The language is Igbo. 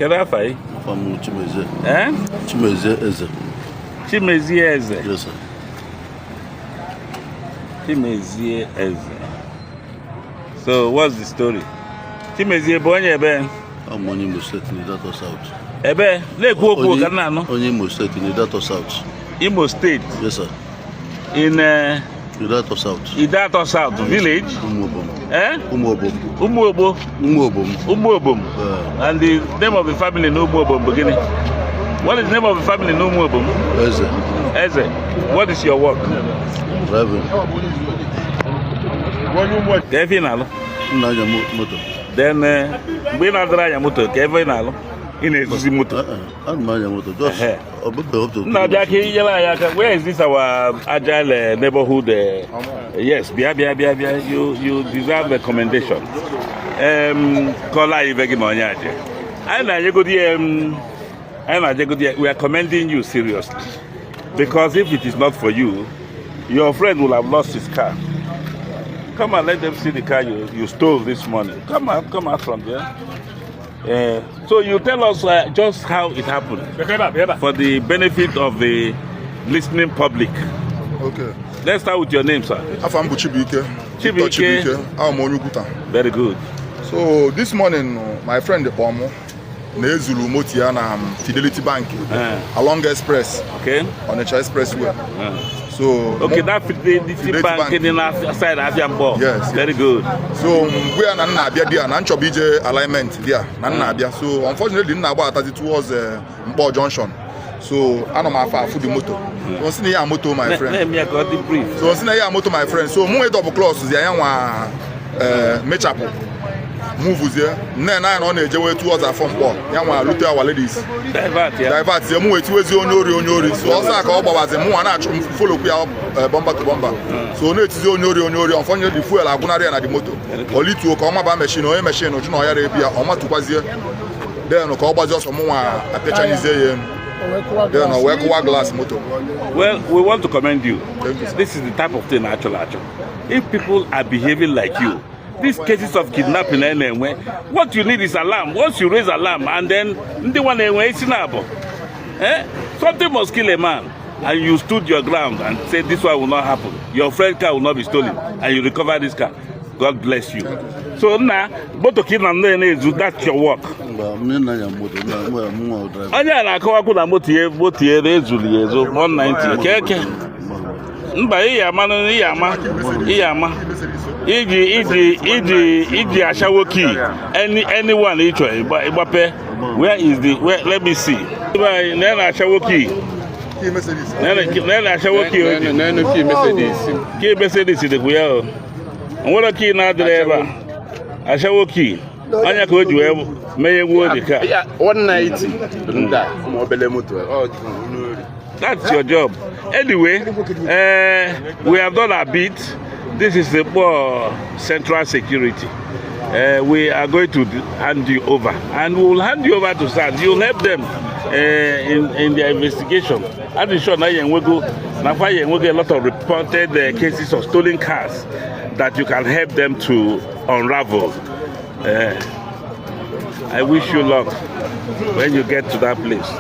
Can I find? From Chimezie. Eh? Chimezie Eze. Chimezie Eze. Yes, sir. Chimezie Eze. So, what's the story? Chimezie Bonye Ebe? I'm on Imo State in the Delta South. Ebe? Lekwo Kanano? On Imo State in the Delta South. Imo State? Yes, sir. In the Delta South. Delta South village? Umuobom. Eh? Umuobom. Umuobo? Umuobom. Umuobom. And the name of the family in Umuobom beginning? What is the name of the family in Umuobom? Eze. Eze. What is your work? Driving. Kevin Alo? Nanya motor. Then, when I drive your motor, Kevin Alo? In a motor. I'm Nanya motor. Just a bit of now, Jackie, where is this our agile neighborhood? Yes, you deserve a commendation. Kola Ivegimoniaje. We are commending you seriously. Because if it is not for you, your friend will have lost his car. Come and let them see the car you stole this morning. Come out from there. So you tell us just how it happened for the benefit of the listening public. Okay. Let's start with your name, sir. I'm Chimezie. I'm Onyuguta. Very good. So this morning, my friend Pomo, Nezulu Motia na Fidelity Bank along Express. Okay. On the Expressway. So okay, that Fidelity Bank in the side of Yambo. Yes. Very good. So we are not there, and BJ alignment there. So unfortunately, didn't about it towards Nkpor Junction. So I don't have food motor. So see here motor, my friend. Let me got the brief. So see here motor, my friend. So move double close. The young Mechapo. Move there. Then I on the way towards our phone call. Young look our ladies. Divert. The move towards Onyori. So also I call about the move and follow bomber to bomber. So no, it's Onyori. Unfortunately, the fuel are going to run at the motor. Only to come about machine or machine or to know Arabia or what to pass here. Then call about just more attention is there. Then a work glass motor. Well, we want to commend you. This is the type of thing actually. If people are behaving like you, these cases of kidnapping anyway, what you need is alarm. Once you raise alarm and then something must kill a man and you stood your ground and said this one will not happen. Your friend's car will not be stolen and you recover this car. God bless you. So now, that's your work. Anyone where is the let me see. And what a key now, driver. I shall walk key. Anya could you may word the car. 190. That's your job. Anyway, we have done a bit. This is the central security. We are going to hand you over, and we will hand you over to SARS. You will help them in their investigation. I'm sure now you will get a lot of reported cases of stolen cars that you can help them to unravel. I wish you luck when you get to that place.